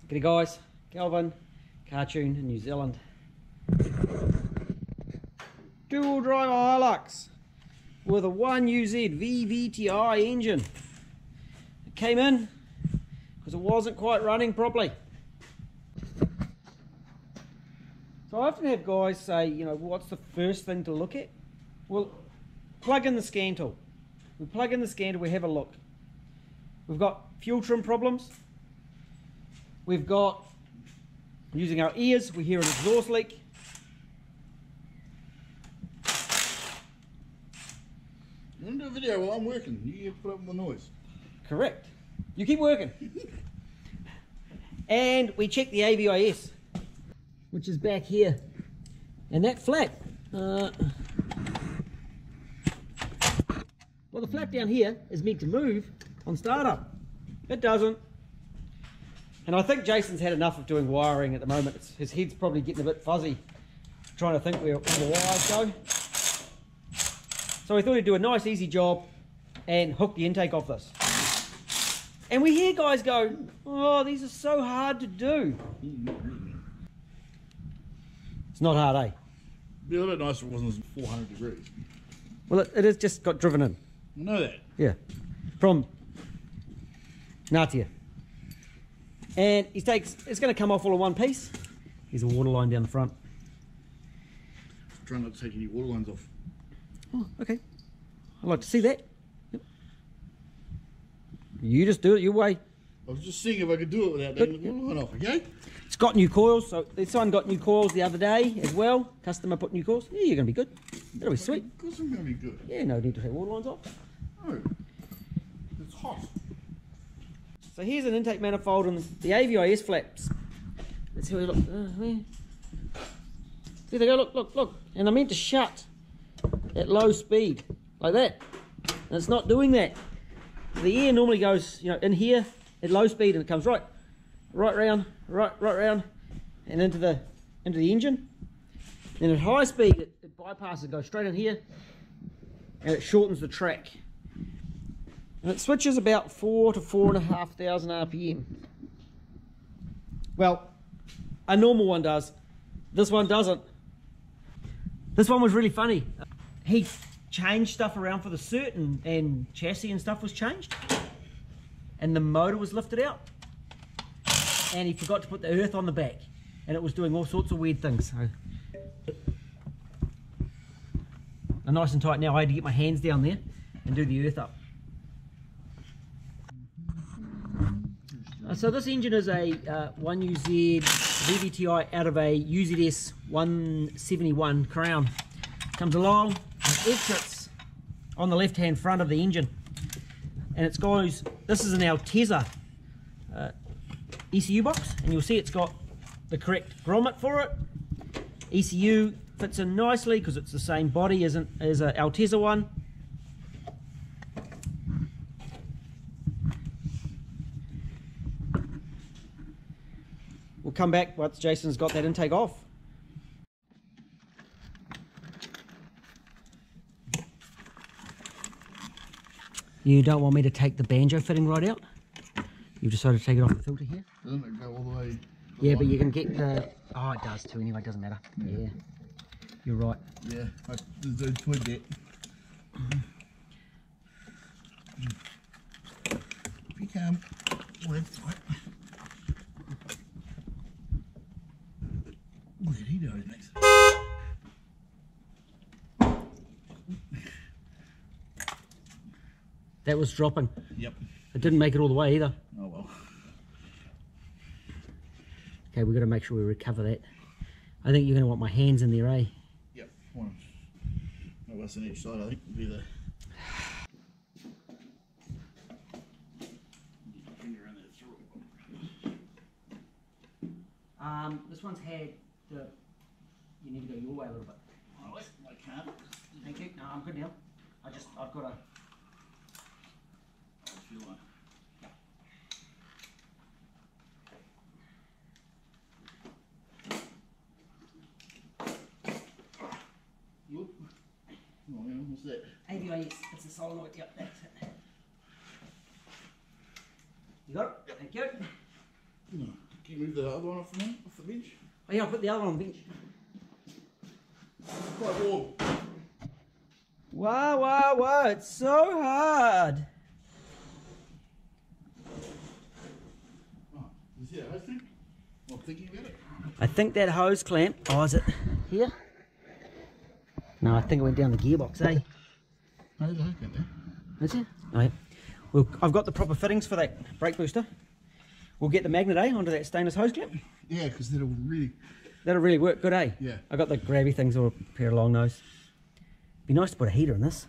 G'day guys, Calvin, Cartoon in New Zealand. Dual drive Hilux with a 1UZ VVti engine. It came in because it wasn't quite running properly. So I often have guys say, you know, what's the first thing to look at? Well, plug in the scan tool. We plug in the scan tool, we have a look. We've got fuel trim problems. We've got, using our ears, we hear an exhaust leak. You want to do a video while I'm working? You put up the noise. Correct. You keep working. And we check the Avis, which is back here. And that flap, well, the flap down here is meant to move on startup. It doesn't. And I think Jason's had enough of doing wiring at the moment. His head's probably getting a bit fuzzy, trying to think where all the wires go. So we thought he'd do a nice easy job and hook the intake off this. And we hear guys go, oh, these are so hard to do. It's not hard, eh? It'd be a little bit nicer if it wasn't 400 degrees. Well, it has just got driven in. I know that. Yeah, from Natia. And it's going to come off all in one piece. Here's a water line down the front. Trying not to take any water lines off. Oh, okay. I'd like to see that. Yep. You just do it your way. I was just seeing if I could do it without taking the water line off, okay? It's got new coils, so this one got new coils the other day as well. Customer put new coils. Yeah, you're going to be good. That'll be sweet. Of course I'm going to be good. Yeah, no need to take water lines off. No. It's hot. So here's an intake manifold on the Avis flaps. Let's see where you look. See, they go, look. And they're meant to shut at low speed, like that. And it's not doing that. The air normally goes, you know, in here at low speed, and it comes right round, and into the engine. And at high speed, it bypasses, goes straight in here, and it shortens the track. And it switches about 4,000 to 4,500 RPM. Well, a normal one does. This one doesn't. This one was really funny. He changed stuff around for the cert, and chassis and stuff was changed. And the motor was lifted out. And he forgot to put the earth on the back. And it was doing all sorts of weird things. So, they're nice and tight now. I had to get my hands down there and do the earth up. So this engine is a 1UZ VVti out of a UZS171 Crown. Comes along and exits on the left hand front of the engine, and it goes, this is an Altezza ECU box, and you'll see it's got the correct grommet for it. ECU fits in nicely because it's the same body as an Altezza one. We'll come back once Jason's got that intake off. You don't want me to take the banjo fitting right out? You've decided to take it off the filter here? Doesn't it go all the way? Yeah, but you can get the... Oh, it does too anyway, it doesn't matter. Yeah. You're right. Yeah, there's a twig there. If you can, left, right. Look at he doing next. That was dropping. Yep. It didn't make it all the way either. Oh well. Okay, we've got to make sure we recover that. I think you're going to want my hands in there, eh? Yep. One of us on each side, I think, would be the... This one's had the... You need to go your way a little bit. Oh, I can't. Thank you. No, I'm good now. I've got a... I feel like... Whoop. Oh, yeah, what's that? Avis, it's a solenoid. Yep, that's it. You got it? Yep. Thank you. Can you move the other one off the bench? Oh yeah, I'll put the other one on the bench. It's quite warm. Wow, wow, wow, it's so hard. Oh, is that hose clamp? I'm thinking about it. I think that hose clamp, oh, is it here? No, I think it went down the gearbox, eh? No, there's a hose clamp there. Is it? Oh, yeah. Well, I've got the proper fittings for that brake booster. We'll get the magnet, eh, onto that stainless hose clamp. Yeah, because that'll really work good, eh? Yeah. I got the grabby things, or a pair of long nose. Be nice to put a heater in this.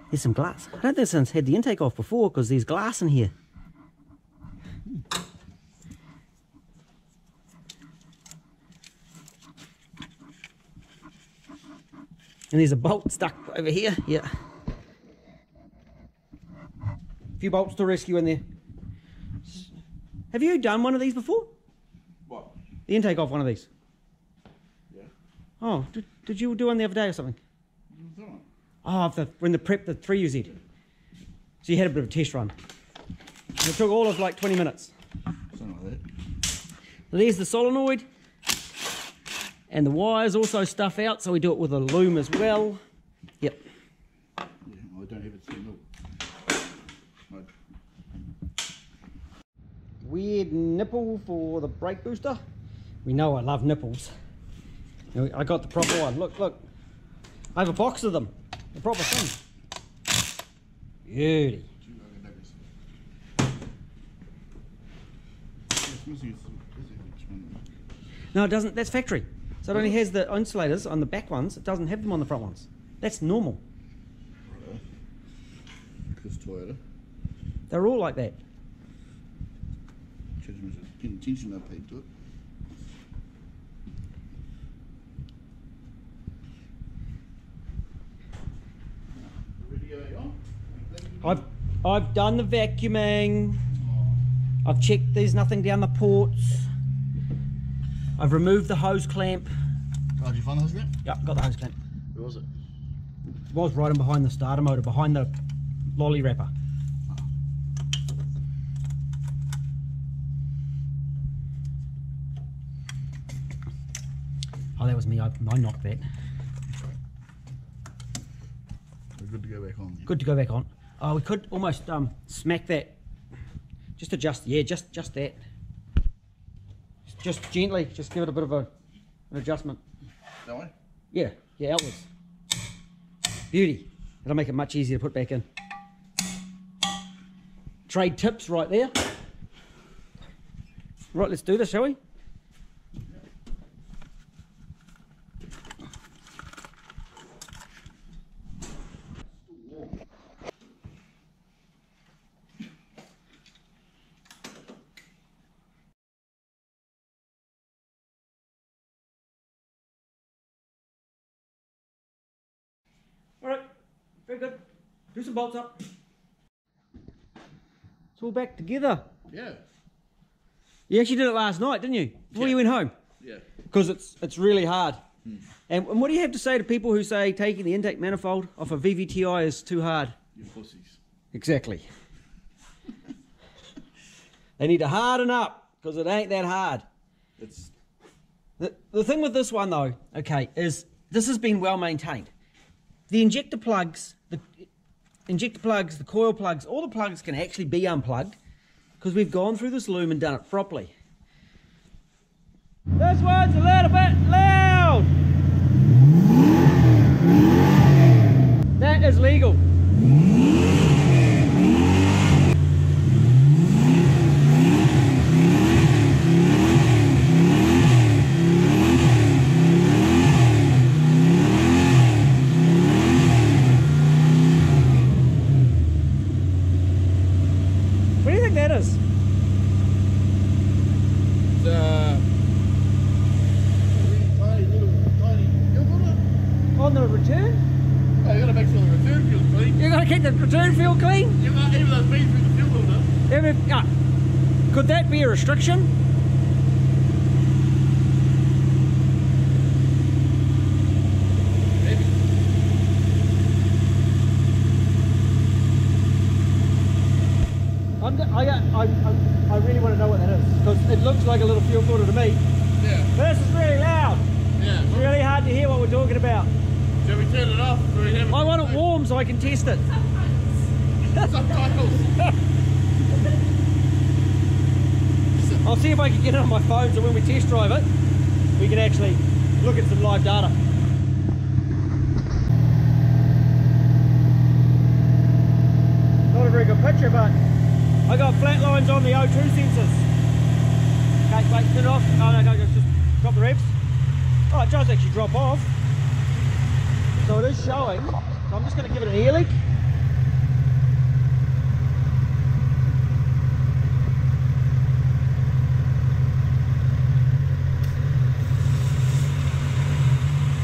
There's some glass. I don't think this one's had the intake off before because there's glass in here. And there's a bolt stuck over here. Yeah. A few bolts to rescue in there. Have you done one of these before? What? The intake off one of these? Yeah. Oh, did you do one the other day or something? Oh, when the prep, the 3UZ. So you had a bit of a test run. And it took all of like 20 minutes. Something like that. There's the solenoid. And the wires also stuff out, so we do it with a loom as well. Yep. Yeah, I don't have it still. No. Weird nipple for the brake booster. We know I love nipples. I got the proper one. Look, look. I have a box of them. The proper thing. Beauty. No, it doesn't. That's factory. So it only has the insulators on the back ones. It doesn't have them on the front ones. That's normal. Because Toyota. They're all like that. Getting attention I paid to it. I've done the vacuuming. I've checked there's nothing down the ports. I've removed the hose clamp. Oh, did you find the hose clamp? Yeah, got the hose clamp. Where was it? It was right in behind the starter motor, behind the lolly wrapper. Oh, that was me. I knocked that. We're good to go back on. Good to go back on. Oh, we could almost smack that. Just adjust. Yeah, just that. Just gently. Just give it a bit of an adjustment. That way? Yeah, yeah, outwards. Beauty. That'll make it much easier to put back in. Trade tips right there. Right, let's do this, shall we? Alright, very good. Do some bolts up. It's all back together. Yeah. You actually did it last night, didn't you? Before you went home? Yeah. Because it's really hard. And what do you have to say to people who say taking the intake manifold off a VVti is too hard? You pussies. Exactly. They need to harden up, because it ain't that hard. It's The thing with this one though, okay, is this has been well maintained. The injector plugs, the coil plugs, all the plugs can actually be unplugged because we've gone through this loom and done it properly. This one's a little bit loud. That is legal. What do you think that is? On the return? Oh, you gotta make sure the return feels clean. You gotta keep the return field clean? You got even those beads through the fuel filter. Could that be a restriction? Maybe. I got I really want to know what that is, because it looks like a little fuel filter to me. Yeah. But this is really loud. Yeah. It's really hard to hear what we're talking about. Shall we turn it off? I want it warm so I can test it. Subtitles. I'll see if I can get it on my phone so when we test drive it, we can actually look at some live data. Not a very good picture, but I got flat lines on the O2 sensors. Okay, wait, turn it off. Oh no, no, just drop the revs. Oh, it does actually drop off. So it is showing. So I'm just going to give it an air leak.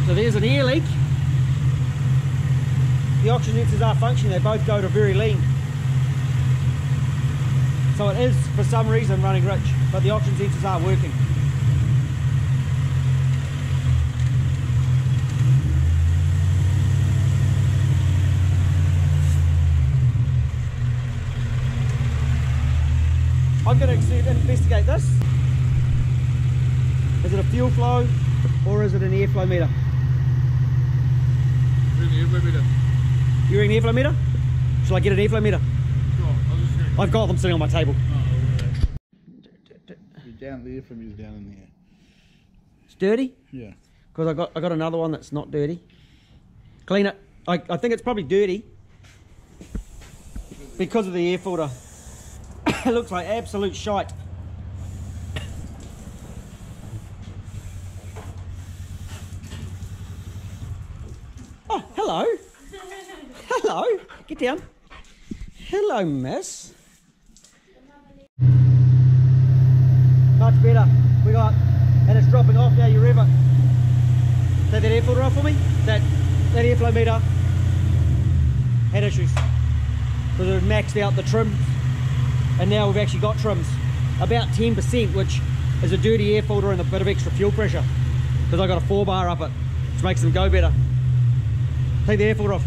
So there's an air leak. The oxygen sensors are functioning, they both go to very lean. So it is, for some reason, running rich, but the oxygen sensors are working. I'm going to investigate this. Is it a fuel flow or is it an airflow meter? Airflow meter. You ring the airflow meter? Shall I get an airflow meter? Sure, I've got them sitting on my table. You're down there from you down in there. It's dirty? Yeah. Because I got another one that's not dirty. Clean it. I think it's probably dirty because of the air filter. It looks like absolute shite. Oh, hello. Hello. Get down. Hello, miss. Much better. We got, and it's dropping off now, you rev it. Take that air filter off for me. That airflow meter had issues. Because it had maxed out the trim. And now we've actually got trims. About 10%, which is a dirty air filter and a bit of extra fuel pressure. Because I got a 4-bar up it, which makes them go better. Take the air filter off.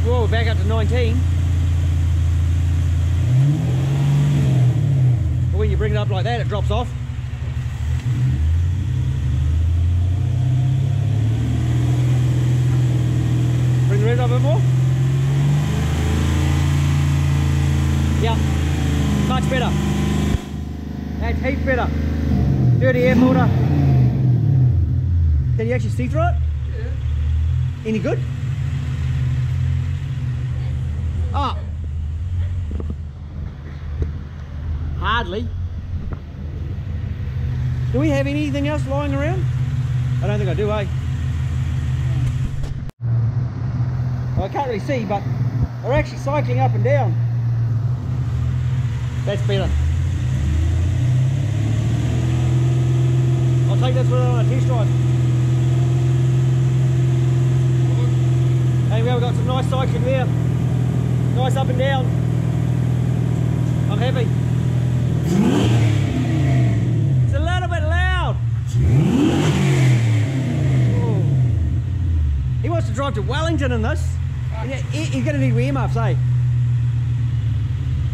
Whoa, we're back up to 19. But when you bring it up like that, it drops off. Bring the red up a bit more. Yeah, much better. That's heaps better. Dirty air filter. Can you actually see through it? Yeah. Any good? Ah. Hardly. Do we have anything else lying around? I don't think I do, eh? Well, I can't really see, but they're actually cycling up and down. That's better. I'll take this with it on a test drive. Hey, we've got some nice cycling there. Nice up and down. I'm happy. It's a little bit loud. Oh. He wants to drive to Wellington in this. He's going to need earmuffs, eh? Right,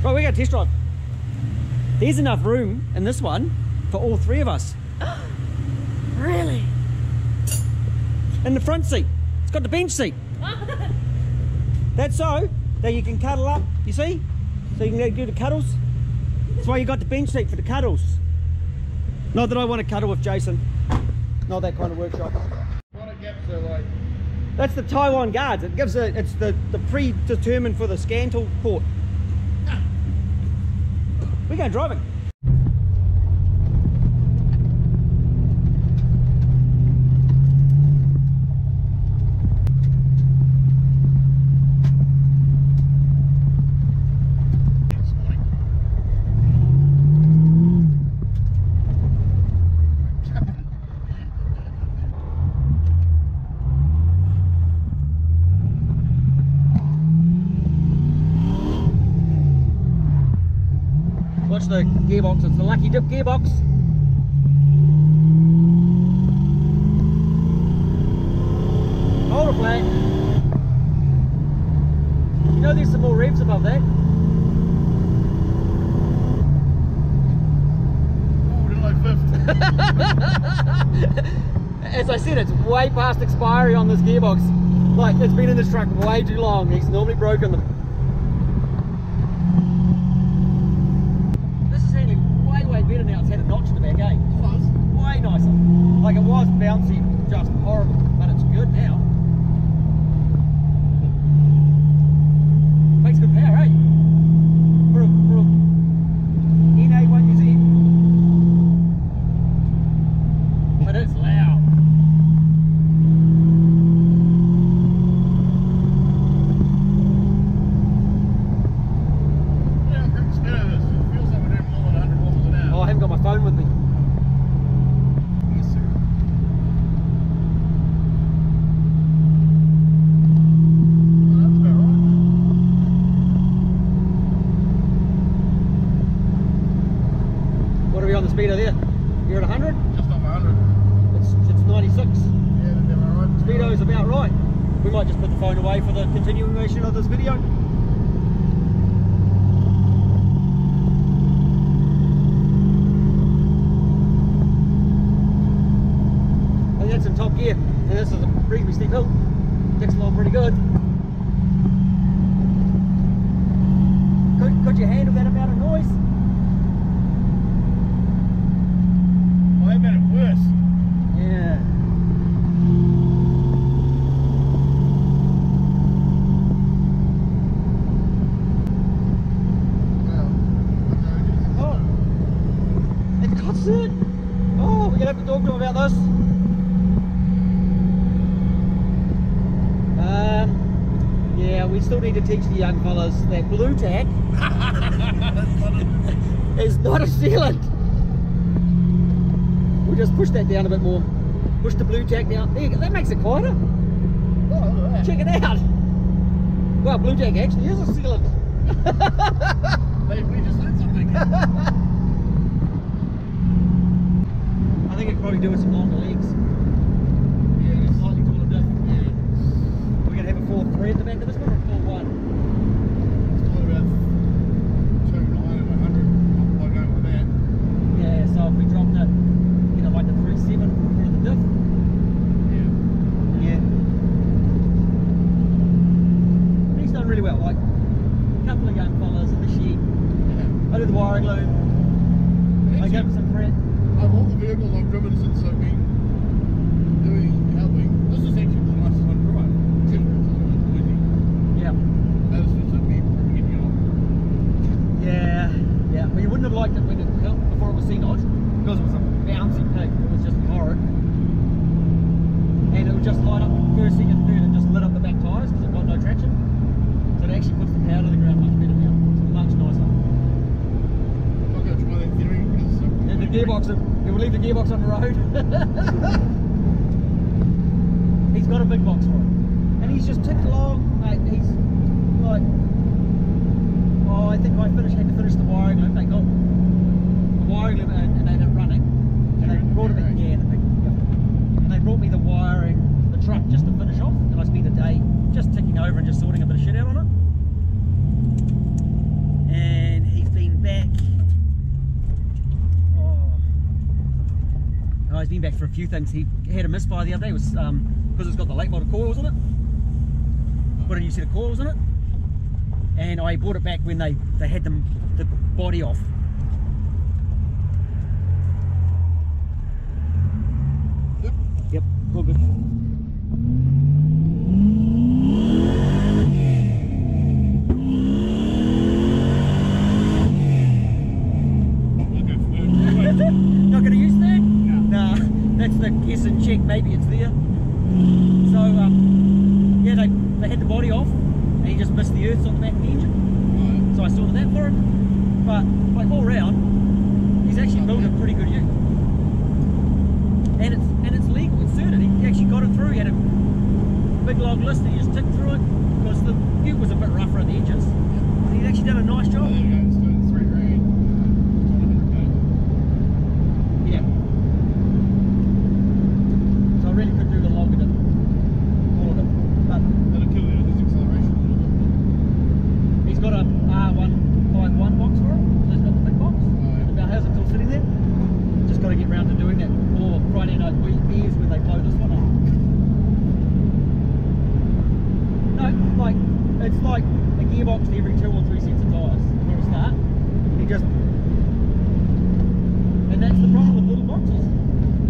we're going to test drive. There's enough room in this one for all three of us. Really? In the front seat. It's got the bench seat. That's so that you can cuddle up, you see? So you can do the cuddles. That's why you got the bench seat, for the cuddles. Not that I want to cuddle with Jason. Not that kind of workshop. What a gaps are like. That's the Taiwan guards. It gives it's the predetermined for the scan tool port. We're going driving. Watch the gearbox, it's the lucky dip gearbox. As I said, it's way past expiry on this gearbox. Like, it's been in this truck way too long. He's normally broken them. This is handling way better now. It's had a notch in the back, eh? Way nicer. Like, it was bouncy, just horrible, but it's good now. Makes good power, eh? For a NA1 UZ. But it's loud. Oh, I haven't got my phone with me. Yes, sir. Oh, that's about right. What are we on the speedo there? You're at 100? Just on 100. It's 96. Yeah, that's about right. Speedo's about right. We might just put the phone away for the continuation of this video. I think that's in top gear, and this is a reasonably steep hill. Takes along pretty good. Could you handle that amount of noise? Well, they made it worse. Yeah. Oh, it cuts it. Oh, we're gonna have to talk to him about this. Yeah, we still need to teach the young fellas that blue tack is not a sealant. We'll just push that down a bit more. Push the blue tack down. There you go. That makes it quieter. Oh, look at that. Check it out. Well, blue tack actually is a sealant. We just learned something. I think it'd probably do with some longer legs. Yeah, just Slightly taller diff. yeah. We're going to have a 4.3 at the back of this one or a 4.1? It's probably about 2.9 and 100. By going with that. Yeah, so if we dropped it, you know, like the 3.7 for the diff. Yeah. Yeah. But he's done really well. Like, a couple of young fellas in the shed. Yeah. I did the wiring loom. I gave him some prep. Of all the vehicles I've driven since I've been helping, this is actually the nicest one to drive. Except for it's a little bit noisy. Yeah. That is just a me getting it on. Yeah. Yeah. Well, you wouldn't have liked it when it built before it was C-notch because it was a bouncy pig. It was just horrid. And it would just light up first, second, third and just lit up the back tyres because it got no traction. So it actually puts the power to the ground much better now. It's much nicer. I'm not going to try that theory because And the gearbox, we will leave the gearbox on the road. He's got a big box for it. And he's just ticked along, mate. He's like, oh, I think I had to finish the wiring loop. They got the wiring loop and they ended up running. And they brought it in, yeah, the big, yeah. And they brought me the wiring, the truck just to finish off. And I spent a day just ticking over and just sorting a bit of shit out on it. And he's been back. Oh, he's been back for a few things. He had a misfire the other day. It was because it's got the late model coils on it. Put a new set of coils on it. And I brought it back when they had the body off. Yep. Yep, all good. Not going to use that? No. Nah, that's the guess and check. Maybe it's there. So, yeah, they had the body off and he just missed the earths on the back of the engine. Right. So I sorted that for him. But, like, all round, he's actually built a pretty good ute. And it's legal, it's certain. He actually got it through. He had a big long list and he just ticked through it because the ute was a bit rougher at the edges. And he'd actually done a nice job. Oh, there you go. It's doing $3,000. It's on 100K. Yeah. So I really could do the longer diff. All of it. But That'll kill his acceleration a little bit. he's got a R151 box for it. So he's got the big box. Oh, yeah. About how's it still sitting there? Just got to get round to doing that. gearbox to every 2 or 3 sets of tyres for a start. He just, and that's the problem with little boxes.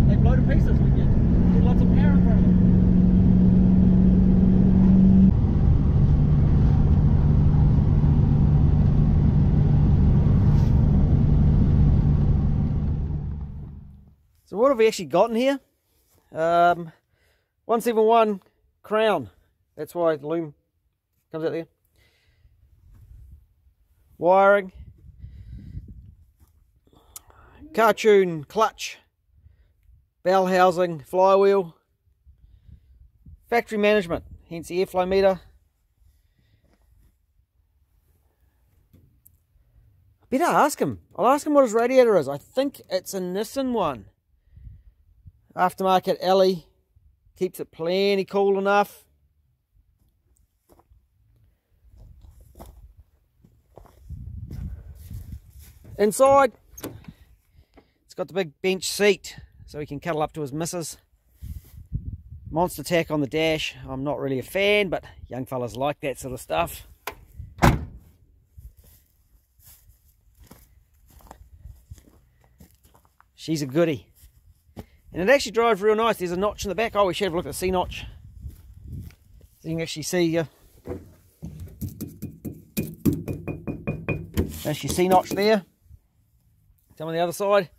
They blow to pieces when you get lots of power in front of them. So what have we actually got in here? 171 Crown. That's why the loom comes out there. Wiring. Cartoon clutch. Bell housing. Flywheel. Factory management. Hence the airflow meter. I better ask him. I'll ask him what his radiator is. I think it's a Nissan one. Aftermarket alley. Keeps it plenty cool enough. Inside, it's got the big bench seat so he can cuddle up to his missus. Monster tack on the dash. I'm not really a fan, but young fellas like that sort of stuff. She's a goodie. And it actually drives real nice. There's a notch in the back. Oh, we should have a look at the C notch. So you can actually see that's your C notch there. Come on the other side.